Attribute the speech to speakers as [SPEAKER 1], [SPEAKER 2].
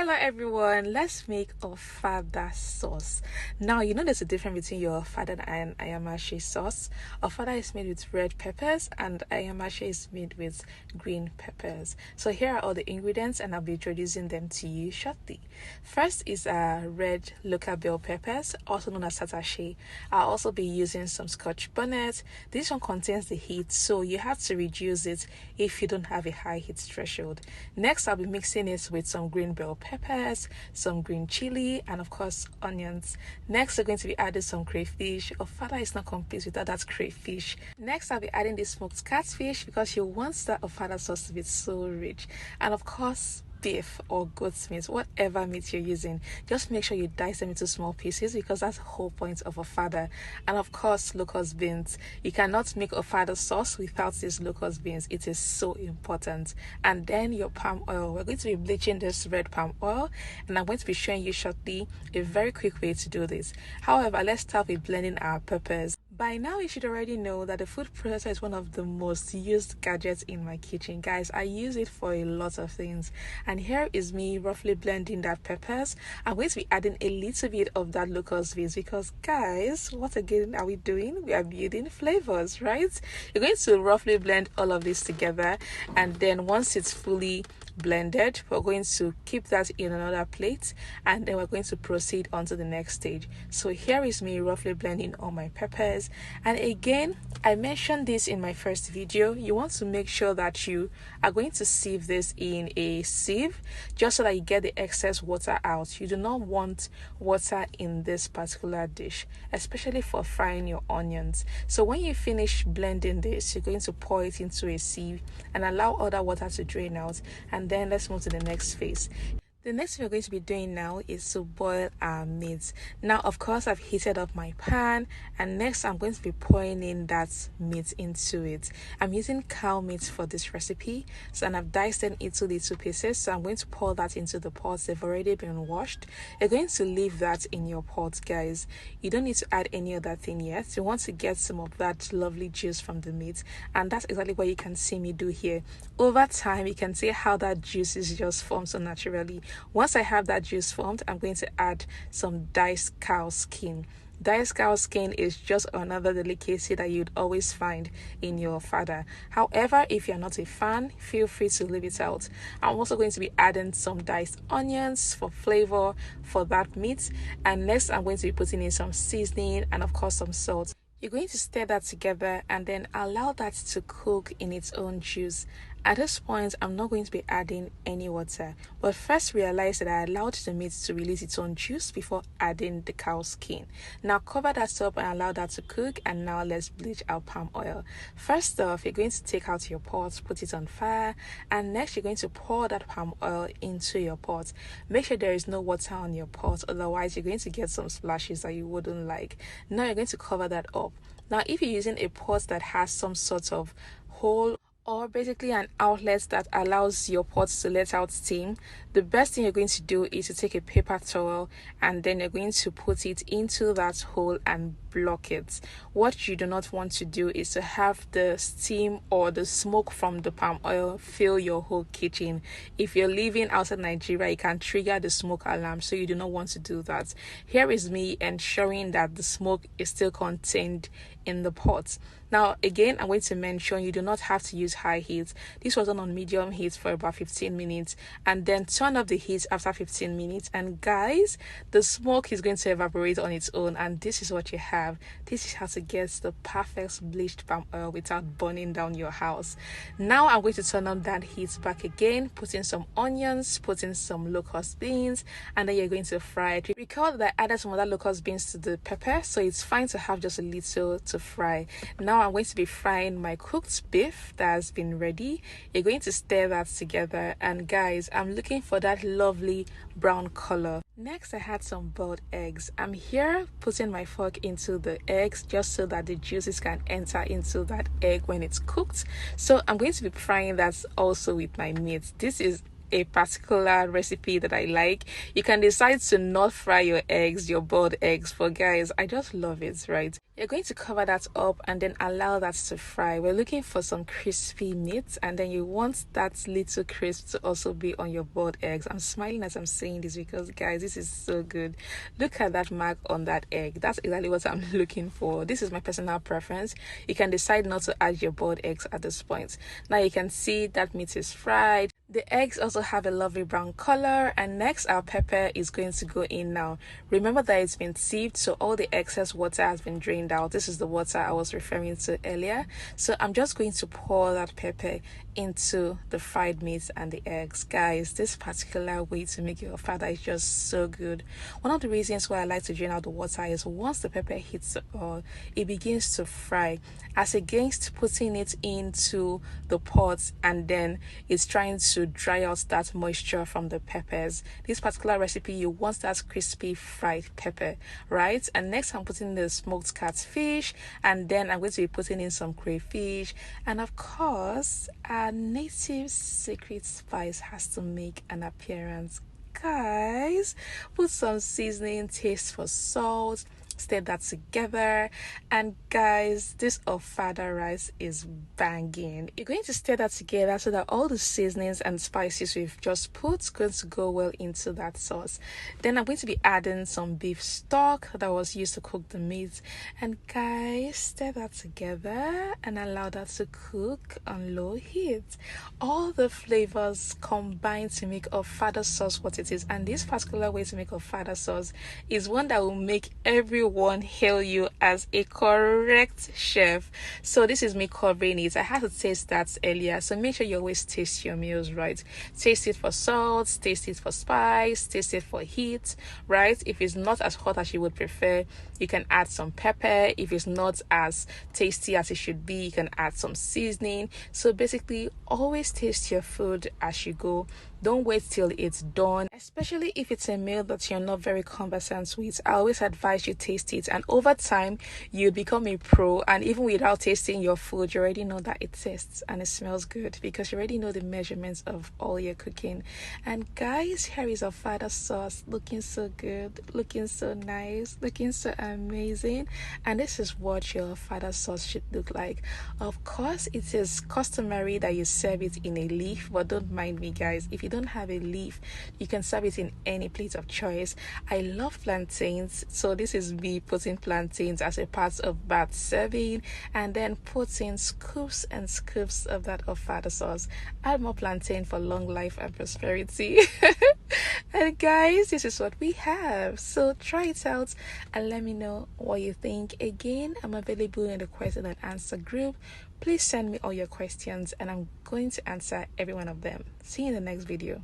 [SPEAKER 1] Hello everyone, let's make Ofada sauce. Now you know there's a difference between your Ofada and ayamashi sauce. Ofada is made with red peppers and ayamashi is made with green peppers. So here are all the ingredients and I'll be introducing them to you shortly. First is red local bell peppers, also known as satashi. I'll also be using some scotch bonnet. This one contains the heat, so you have to reduce it if you don't have a high heat threshold. Next I'll be mixing it with some green bell peppers, some green chili, and of course onions. Next we're going to be adding some crayfish. Ofada is not complete without that crayfish. Next I'll be adding the smoked catfish because you want that Ofada sauce to be so rich, and of course beef or goat's meat, whatever meat you're using, just make sure you dice them into small pieces because that's the whole point of Ofada. And of course locust beans. You cannot make Ofada sauce without these locust beans. It is so important. And then your palm oil. We're going to be bleaching this red palm oil, and I'm going to be showing you shortly a very quick way to do this. However, let's start with blending our peppers. By now you should already know that the food processor is one of the most used gadgets in my kitchen. Guys, I use it for a lot of things, and here is me roughly blending that peppers. I'm going to be adding a little bit of that locust beans because guys, what again are we doing? We are building flavors, right? You're going to roughly blend all of this together, and then once it's fully blended, we're going to keep that in another plate, and then we're going to proceed on to the next stage. So here is me roughly blending all my peppers, and again I mentioned this in my first video, you want to make sure that you are going to sieve this in a sieve just so that you get the excess water out. You do not want water in this particular dish, especially for frying your onions. So when you finish blending this, you're going to pour it into a sieve and allow all that water to drain out, and then let's move to the next phase. The next thing we're going to be doing now is to boil our meat. Now, of course, I've heated up my pan, and next I'm going to be pouring in that meat into it. I'm using cow meat for this recipe, and I've diced them into little pieces. So I'm going to pour that into the pots. They've already been washed. You're going to leave that in your pot, guys. You don't need to add any other thing yet. You want to get some of that lovely juice from the meat, and that's exactly what you can see me do here. Over time, you can see how that juice is just formed so naturally. Once I have that juice formed, I'm going to add some diced cow skin. Diced cow skin is just another delicacy that you'd always find in your Ofada. However, if you're not a fan, feel free to leave it out. I'm also going to be adding some diced onions for flavor for that meat, and next I'm going to be putting in some seasoning and of course some salt. You're going to stir that together and then allow that to cook in its own juice. At this point, I'm not going to be adding any water, but first realize that I allowed the meat to release its own juice before adding the cow skin. Now cover that up and allow that to cook, and now let's bleach our palm oil. First off, you're going to take out your pot, put it on fire, and next you're going to pour that palm oil into your pot. Make sure there is no water on your pot, otherwise you're going to get some splashes that you wouldn't like. Now you're going to cover that up. Now if you're using a pot that has some sort of hole or basically an outlet that allows your pot to let out steam, the best thing you're going to do is to take a paper towel and then you're going to put it into that hole and block it. What you do not want to do is to have the steam or the smoke from the palm oil fill your whole kitchen. If you're living outside Nigeria, it can trigger the smoke alarm, so you do not want to do that. Here is me ensuring that the smoke is still contained in the pot. Now again, I'm going to mention you do not have to use high heat. This was on medium heat for about 15 minutes, and then turn up the heat after 15 minutes, and guys, the smoke is going to evaporate on its own, and this is what you have. This is how to get the perfect bleached palm oil without burning down your house. Now I'm going to turn on that heat back again, put in some onions, put in some locust beans, and then you're going to fry it. Recall that I added some other locust beans to the pepper, so it's fine to have just a little to fry. Now I'm going to be frying my cooked beef that has been ready. You're going to stir that together, and guys, I'm looking for that lovely brown color. Next I had some boiled eggs. I'm here putting my fork into the eggs just so that the juices can enter into that egg when it's cooked. So I'm going to be frying that also with my meat. This is a particular recipe that I like. You can decide to not fry your eggs, your boiled eggs. For guys, I just love it, right? You're going to cover that up and then allow that to fry. We're looking for some crispy meat, and then you want that little crisp to also be on your boiled eggs. I'm smiling as I'm saying this because guys, this is so good. Look at that mark on that egg. That's exactly what I'm looking for. This is my personal preference. You can decide not to add your boiled eggs at this point. Now you can see that meat is fried. The eggs also have a lovely brown color, and next our pepper is going to go in now. Remember that it's been sieved, so all the excess water has been drained out. This is the water I was referring to earlier. So I'm just going to pour that pepper into the fried meat and the eggs. Guys, this particular way to make your Ofada is just so good. One of the reasons why I like to drain out the water is once the pepper hits the oil, it begins to fry, as against putting it into the pot and then it's trying to dry out that moisture from the peppers. This particular recipe, you want that crispy fried pepper, right? And next I'm putting the smoked catfish, and then I'm going to be putting in some crayfish, and of course our native secret spice has to make an appearance. Guys, put some seasoning, taste for salt, stir that together, and guys, this Ofada rice is banging. You're going to stir that together so that all the seasonings and spices we've just put going to go well into that sauce. Then I'm going to be adding some beef stock that was used to cook the meat, and guys, stir that together and allow that to cook on low heat. All the flavors combine to make Ofada sauce what it is, and this particular way to make Ofada sauce is one that will make everyone hail you as a correct chef. So this is me covering it. I had to taste that earlier, so make sure you always taste your meals, right? Taste it for salt, taste it for spice, taste it for heat, right? If it's not as hot as you would prefer, you can add some pepper. If it's not as tasty as it should be, you can add some seasoning. So basically, always taste your food as you go. Don't wait till it's done, especially if it's a meal that you're not very conversant with. I always advise you taste it, and over time you become a pro, and even without tasting your food, you already know that it tastes and it smells good because you already know the measurements of all your cooking. And guys, here is our Ofada sauce, looking so good, looking so nice, looking so amazing. And this is what your Ofada sauce should look like. Of course, it is customary that you serve it in a leaf, but don't mind me guys, if you don't have a leaf, you can serve it in any plate of choice. I love plantains, so this is me putting plantains as a part of that serving, and then putting scoops and scoops of that Ofada sauce. Add more plantain for long life and prosperity. And guys, this is what we have, so try it out and let me know what you think. Again, I'm available in the question and answer group. Please send me all your questions and I'm going to answer every one of them. See you in the next video.